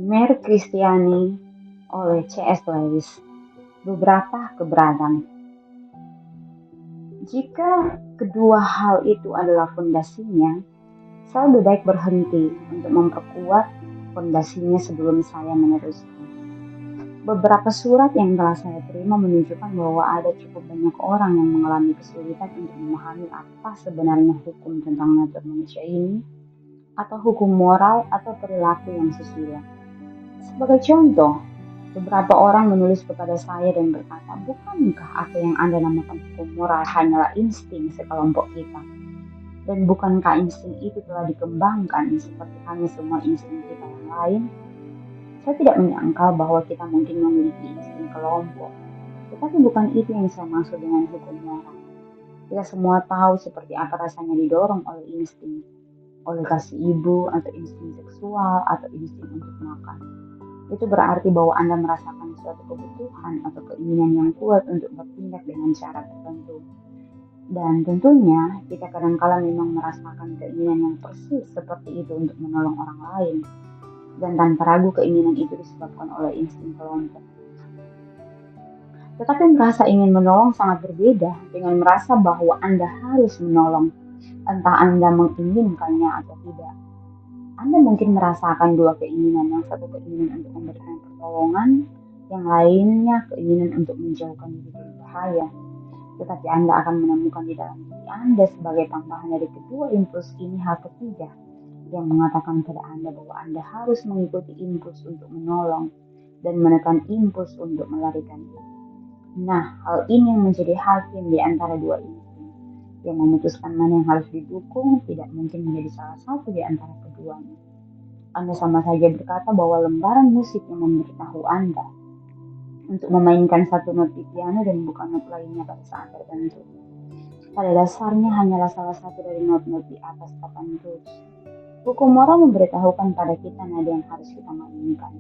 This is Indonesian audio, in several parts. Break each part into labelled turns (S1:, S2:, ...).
S1: Mary Christiani oleh C.S. Lewis. Beberapa keberatan. Jika kedua hal itu adalah fondasinya, saya lebih baik berhenti untuk memperkuat fondasinya sebelum saya meneruskan. Beberapa surat yang telah saya terima menunjukkan bahwa ada cukup banyak orang yang mengalami kesulitan untuk memahami apa sebenarnya hukum tentang natur manusia ini, atau hukum moral atau perilaku yang sesuai. Sebagai contoh, beberapa orang menulis kepada saya dan berkata, bukankah apa yang Anda namakan hukum moral hanyalah insting sekelompok kita? Dan bukankah insting itu telah dikembangkan seperti hanya semua insting kita yang lain? Saya tidak menyangka bahwa kita mungkin memiliki insting kelompok, tetapi bukan itu yang saya maksud dengan hukum moral. Kita semua tahu seperti apa rasanya didorong oleh insting, oleh kasih ibu atau insting seksual atau insting untuk makan. Itu berarti bahwa Anda merasakan suatu kebutuhan atau keinginan yang kuat untuk bertindak dengan cara tertentu. Dan tentunya kita kadang-kala memang merasakan keinginan yang persis seperti itu untuk menolong orang lain. Dan tanpa ragu keinginan itu disebabkan oleh insting kelompok. Tetapi merasa ingin menolong sangat berbeda dengan merasa bahwa Anda harus menolong, entah Anda menginginkannya atau tidak. Anda mungkin merasakan dua keinginan, yang satu keinginan untuk memberikan pertolongan, yang lainnya keinginan untuk menjauhkan diri dari bahaya. Tetapi Anda akan menemukan di dalam diri Anda sebagai tambahan dari kedua impuls ini hal ketiga, yang mengatakan pada Anda bahwa Anda harus mengikuti impuls untuk menolong dan menekan impuls untuk melarikan diri. Nah, hal ini yang menjadi hakim di antara dua insting, yang memutuskan mana yang harus didukung tidak mungkin menjadi salah satu di antara keduanya. Anda sama saja berkata bahwa lembaran musik yang memberitahu Anda untuk memainkan satu not di piano dan bukan not lainnya pada saat tertentu, pada dasarnya hanyalah salah satu dari not-not di atas papan blues. Hukum moral memberitahukan pada kita nada yang harus kita mainkan.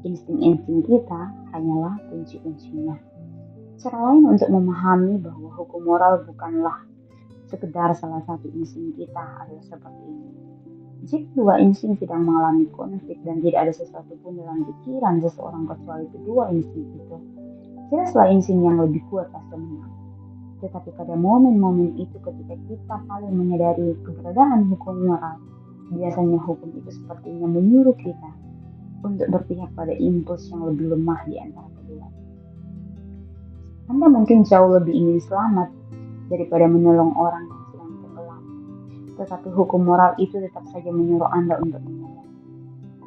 S1: Insting-insting kita hanyalah kunci-kuncinya. Cara lain untuk memahami bahwa hukum moral bukanlah sekedar salah satu insting kita adalah seperti ini. Jika dua insting sedang mengalami konflik dan tidak ada sesuatu pun dalam pikiran seseorang kecuali kedua insting itu, jelaslah insting yang lebih kuat pasti menang. Tetapi pada momen-momen itu ketika kita paling menyadari keberadaan hukum moral, biasanya hukum itu sepertinya menyuruh kita untuk berpihak pada impuls yang lebih lemah di antara kedua. Anda mungkin jauh lebih ingin selamat daripada menolong orang yang sedang tenggelam. Tetapi hukum moral itu tetap saja menyuruh Anda untuk menolong.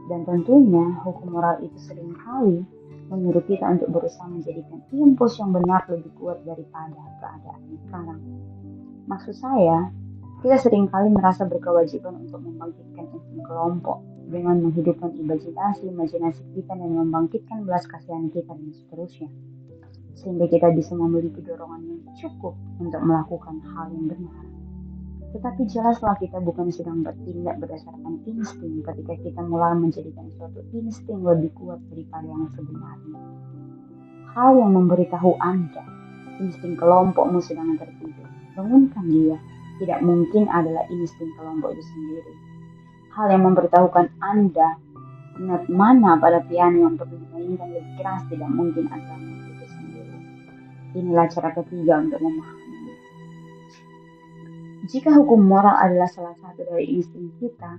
S1: Dan tentunya hukum moral itu seringkali menyuruh kita untuk berusaha menjadikan impuls yang benar lebih kuat daripada keadaan sekarang. Maksud saya, kita seringkali merasa berkewajiban untuk membangkitkan insting kelompok dengan menghidupkan imajinasi kita dan membangkitkan belas kasihan kita dan seterusnya. Sehingga kita bisa memiliki dorongan yang cukup untuk melakukan hal yang benar. Tetapi jelaslah kita bukan sedang bertindak berdasarkan insting ketika kita mulai menjadikan suatu insting lebih kuat daripada yang sebenarnya. Hal yang memberitahu Anda, insting kelompokmu sedang tertidur. Bangunkan dia. Tidak mungkin adalah insting kelompok itu sendiri. Hal yang memberitahukan Anda, not mana pada piano yang perlu dimainkan lebih keras tidak mungkin adalah not itu sendiri. Inilah cara ketiga untuk memahami. Jika hukum moral adalah salah satu dari insting kita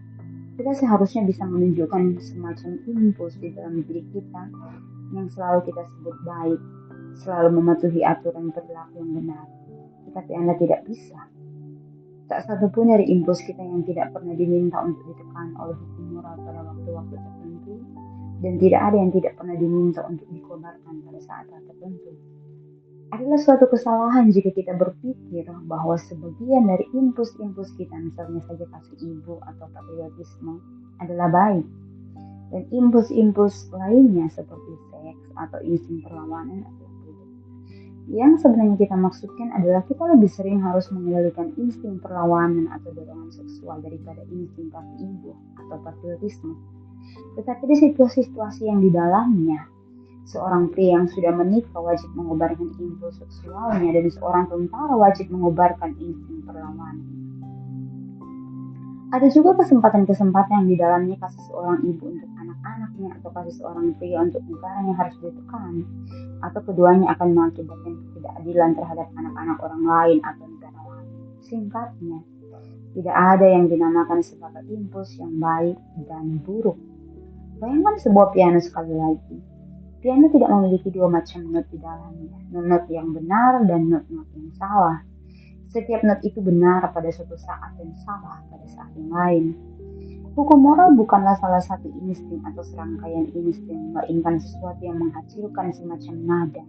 S1: seharusnya bisa menunjukkan semacam impuls di dalam diri kita yang selalu kita sebut baik, selalu mematuhi aturan perilaku yang benar. Tetapi Anda tidak bisa. Tak satu pun dari impuls kita yang tidak pernah diminta untuk ditekan oleh hukum moral pada waktu-waktu tertentu, dan tidak ada yang tidak pernah diminta untuk dikobarkan pada saat tertentu. Adalah suatu kesalahan jika kita berpikir bahwa sebagian dari impuls-impuls kita, misalnya saja kasih ibu atau patriotisme, adalah baik. Dan impuls-impuls lainnya seperti seks atau insting perlawanan adalah buruk. Yang sebenarnya kita maksudkan adalah kita lebih sering harus mengendalikan insting perlawanan atau dorongan seksual daripada insting kasih ibu atau patriotisme. Tetapi di situasi-situasi yang di dalamnya, seorang pria yang sudah menikah wajib mengobarkan impuls seksualnya dan seorang tentara wajib mengobarkan insting perlawanan. Ada juga kesempatan-kesempatan yang di dalamnya kasih seorang ibu untuk anak-anaknya atau kasih seorang pria untuk negara yang harus ditekan, atau keduanya akan mengakibatkan ketidakadilan terhadap anak-anak orang lain atau negara lain. Singkatnya, tidak ada yang dinamakan sebagai impuls yang baik dan buruk. Bayangkan sebuah piano sekali lagi. Piano tidak memiliki dua macam not di dalamnya, not yang benar dan not yang salah. Setiap not itu benar pada suatu saat dan salah pada saat yang lain. Hukum moral bukanlah salah satu insting atau serangkaian insting, melainkan sesuatu yang menghasilkan semacam nada.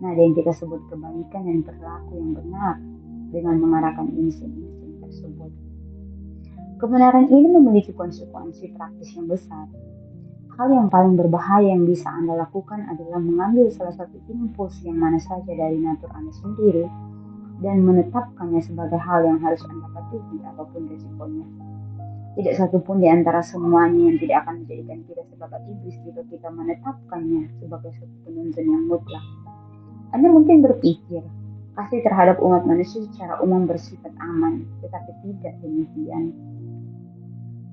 S1: Nada yang kita sebut kebaikan dan perilaku yang benar dengan mengarahkan insting-insting tersebut. Kebenaran ini memiliki konsekuensi praktis yang besar. Hal yang paling berbahaya yang bisa Anda lakukan adalah mengambil salah satu impuls yang mana saja dari natur Anda sendiri dan menetapkannya sebagai hal yang harus Anda patuhi apapun risikonya. Tidak satu pun di antara semuanya yang tidak akan menjadikan kita sebagai iblis jika kita menetapkannya sebagai satu penuntun yang mutlak. Anda mungkin berpikir, kasih terhadap umat manusia secara umum bersifat aman, tetapi tidak demikian.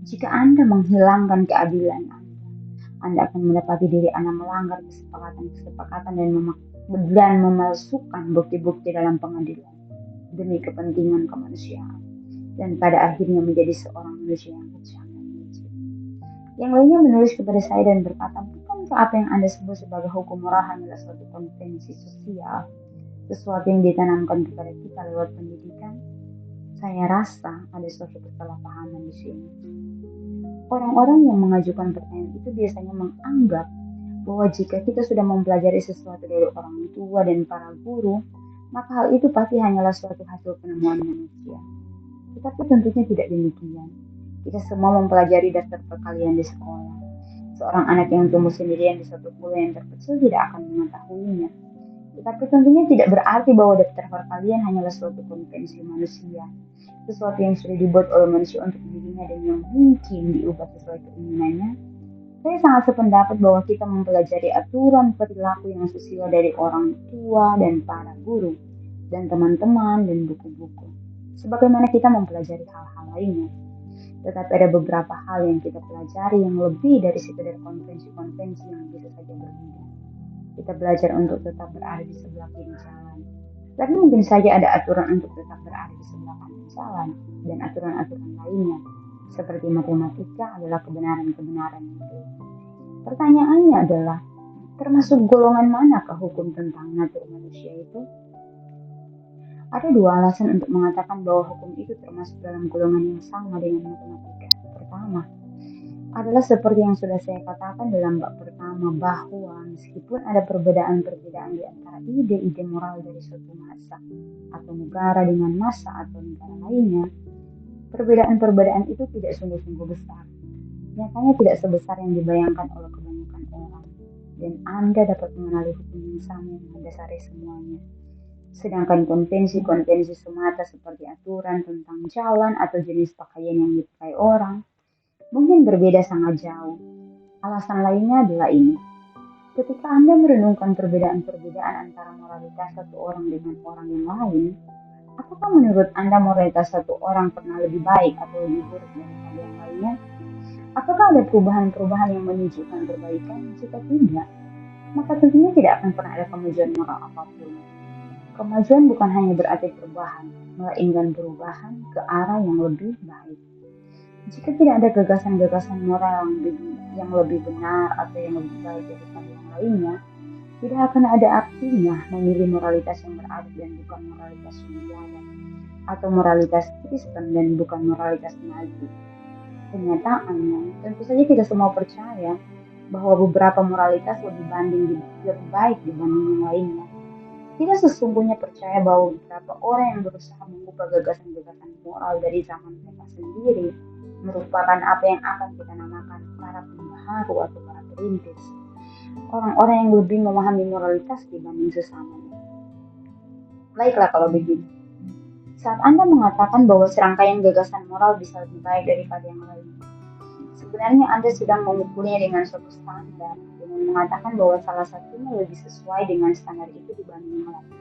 S1: Jika Anda menghilangkan keadilan Anda akan mendapati diri Anda melanggar kesepakatan dan memalsukan bukti-bukti dalam pengadilan demi kepentingan kemanusiaan, dan pada akhirnya menjadi seorang manusia yang kejam dan licik. Yang lainnya menulis kepada saya dan berkata, bukankah apa yang Anda sebut sebagai hukum moral hanyalah suatu konvensi sosial, sesuatu yang ditanamkan kepada kita lewat pendidikan? Saya rasa ada suatu kesalahpahaman di sini. Orang-orang yang mengajukan pertanyaan itu biasanya menganggap bahwa jika kita sudah mempelajari sesuatu dari orang tua dan para guru, maka hal itu pasti hanyalah suatu hasil penemuan manusia. Tetapi tentunya tidak demikian. Kita semua mempelajari daftar perkalian di sekolah. Seorang anak yang tumbuh sendirian di suatu pulau yang terkecil tidak akan mengetahuinya. Tetapi tentunya tidak berarti bahwa daftar perkalian hanyalah suatu konvensi manusia, sesuatu yang sudah dibuat oleh manusia untuk dirinya dan yang mungkin diubah sesuai keinginannya. Saya sangat sependapat bahwa kita mempelajari aturan perilaku yang sosial dari orang tua dan para guru, dan teman-teman dan buku-buku, sebagaimana kita mempelajari hal-hal lainnya. Tetapi ada beberapa hal yang kita pelajari yang lebih dari sekedar konvensi-konvensi yang bisa saja berbeda. Kita belajar untuk tetap berada di sebelah kiri jalan. Tapi mungkin saja ada aturan untuk tetap berada di sebelah kanan jalan, dan aturan-aturan lainnya, seperti matematika adalah kebenaran-kebenaran itu. Pertanyaannya adalah, termasuk golongan manakah hukum tentang natur manusia itu? Ada dua alasan untuk mengatakan bahwa hukum itu termasuk dalam golongan yang sama dengan matematika. Pertama, adalah seperti yang sudah saya katakan dalam bab pertama, bahwa meskipun ada perbedaan-perbedaan di antara ide-ide moral dari suatu massa atau negara dengan massa atau negara lainnya, perbedaan-perbedaan itu tidak sungguh-sungguh besar. Nyatanya tidak sebesar yang dibayangkan oleh kebanyakan orang, dan Anda dapat mengenali hukum yang sama yang mendasari semuanya. Sedangkan konvensi-konvensi semata seperti aturan tentang jalan atau jenis pakaian yang dipakai orang mungkin berbeda sangat jauh. Alasan lainnya adalah ini. Ketika Anda merenungkan perbedaan-perbedaan antara moralitas satu orang dengan orang yang lain, apakah menurut Anda moralitas satu orang pernah lebih baik atau lebih buruk daripada yang lainnya? Apakah ada perubahan-perubahan yang menunjukkan perbaikan? Jika tidak, maka tentunya tidak akan pernah ada kemajuan moral apapun. Kemajuan bukan hanya berarti perubahan, melainkan perubahan ke arah yang lebih baik. Jika tidak ada gagasan-gagasan moral yang lebih benar atau yang lebih baik daripada yang lainnya, tidak akan ada artinya memilih moralitas yang berada dan bukan moralitas yang biadab, atau moralitas Kristen dan bukan moralitas Nazi. Kenyataannya, tentu saja kita semua percaya bahwa beberapa moralitas lebih baik dibanding yang lainnya. Kita sesungguhnya percaya bahwa beberapa orang yang berusaha mengubah gagasan-gagasan moral dari zaman mereka sendiri merupakan apa yang akan kita namakan para pembaharu atau para perintis. Orang-orang yang lebih memahami moralitas dibanding sesamanya. Baiklah kalau begitu. Saat Anda mengatakan bahwa serangkaian gagasan moral bisa lebih baik daripada yang lain, sebenarnya Anda sedang mengukurnya dengan suatu standar, dengan mengatakan bahwa salah satunya lebih sesuai dengan standar itu dibanding yang lain.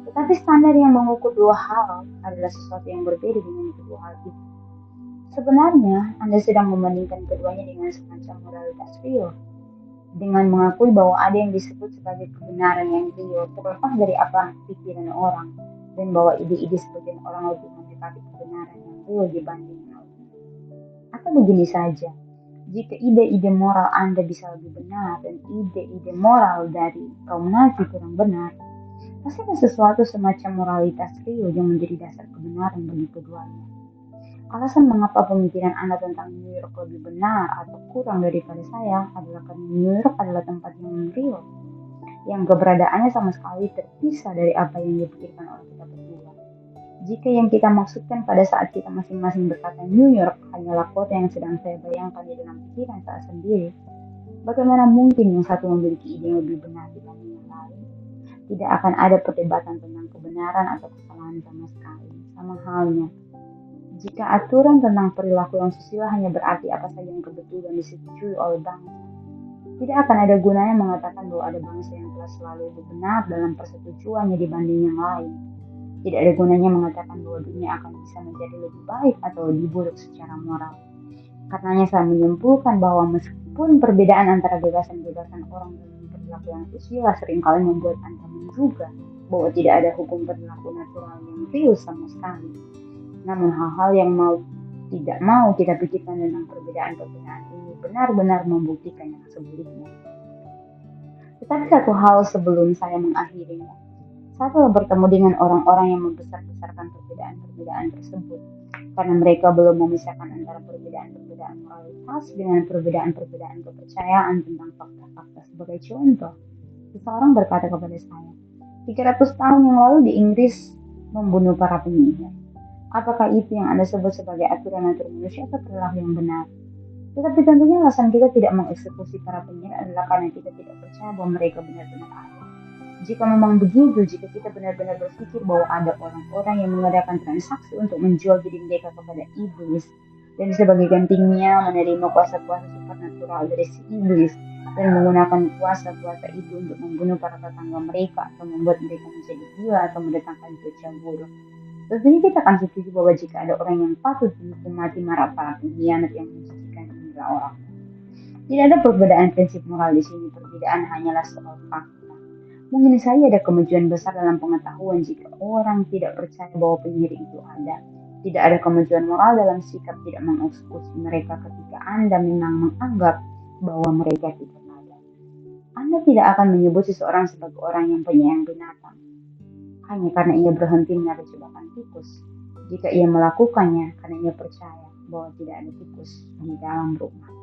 S1: Tetapi standar yang mengukur dua hal adalah sesuatu yang berbeda dengan kedua hal itu. Sebenarnya, Anda sedang membandingkan keduanya dengan semacam moralitas real, dengan mengakui bahwa ada yang disebut sebagai kebenaran yang real, terlepas dari apa pikiran orang, dan bahwa ide-ide sebagian orang lebih mendekati kebenaran yang real dibanding yang lain. Atau begini saja, jika ide-ide moral Anda bisa lebih benar dan ide-ide moral dari kaum Nazi kurang benar, pasti ada sesuatu semacam moralitas real yang menjadi dasar kebenaran bagi keduanya. Alasan mengapa pemikiran Anda tentang New York lebih benar atau kurang daripada saya adalah karena New York adalah tempat yang real, yang keberadaannya sama sekali terpisah dari apa yang dipikirkan oleh kita berdua. Jika yang kita maksudkan pada saat kita masing-masing berkata New York hanyalah kota yang sedang saya bayangkan di dalam pikiran saya sendiri, bagaimana mungkin yang satu memiliki ide yang lebih benar dibanding yang lain? Tidak akan ada perdebatan tentang kebenaran atau kesalahan sama sekali. Sama halnya, jika aturan tentang perilaku yang susila hanya berarti apa saja yang kebetulan disetujui oleh bangsa, tidak akan ada gunanya mengatakan bahwa ada bangsa yang telah selalu lebih benar dalam persetujuannya dibanding yang lain. Tidak ada gunanya mengatakan bahwa dunia akan bisa menjadi lebih baik atau lebih buruk secara moral. Karenanya saya menyimpulkan bahwa meskipun perbedaan antara gagasan-gagasan orang dalam perilaku yang susila seringkali membuat Anda menduga bahwa tidak ada hukum perilaku natural yang real sama sekali, namun hal-hal yang tidak mau kita pikirkan tentang perbedaan-perbedaan ini benar-benar membuktikan yang sebaliknya. Tetapi satu hal sebelum saya mengakhirinya, saya telah bertemu dengan orang-orang yang membesar-besarkan perbedaan-perbedaan tersebut, karena mereka belum memisahkan antara perbedaan-perbedaan moralitas dengan perbedaan-perbedaan kepercayaan tentang fakta-fakta. Sebagai contoh, seseorang berkata kepada saya, 300 tahun yang lalu di Inggris membunuh para penyihir. Apakah itu yang Anda sebut sebagai aturan-aturan manusia atau perilaku yang benar? Tetapi tentunya alasan kita tidak mengeksekusi para penyihir adalah karena kita tidak percaya bahwa mereka benar-benar ada. Jika memang begitu, jika kita benar-benar berpikir bahwa ada orang-orang yang mengadakan transaksi untuk menjual diri mereka kepada iblis, dan sebagai gantinya menerima kuasa-kuasa supernatural dari si iblis, dan menggunakan kuasa-kuasa itu untuk membunuh para tetangga mereka, atau membuat mereka menjadi gila, atau mendatangkan cuaca buruk, tentunya kita akan setuju bahwa jika ada orang yang patut dihukum mati marah para pengkhianat yang mensucikan inilah orang. Tidak ada perbedaan prinsip moral di sini, perbedaan hanyalah soal fakta. Mungkin saja ada kemajuan besar dalam pengetahuan jika orang tidak percaya bahwa penyihir itu ada. Tidak ada kemajuan moral dalam sikap tidak mengeksekusi mereka ketika Anda memang menganggap bahwa mereka tidak ada. Anda tidak akan menyebut seseorang sebagai orang yang penyayang binatang hanya karena ia berhenti menaruh jebakan tikus, jika ia melakukannya karena ia percaya bahwa tidak ada tikus di dalam rumah.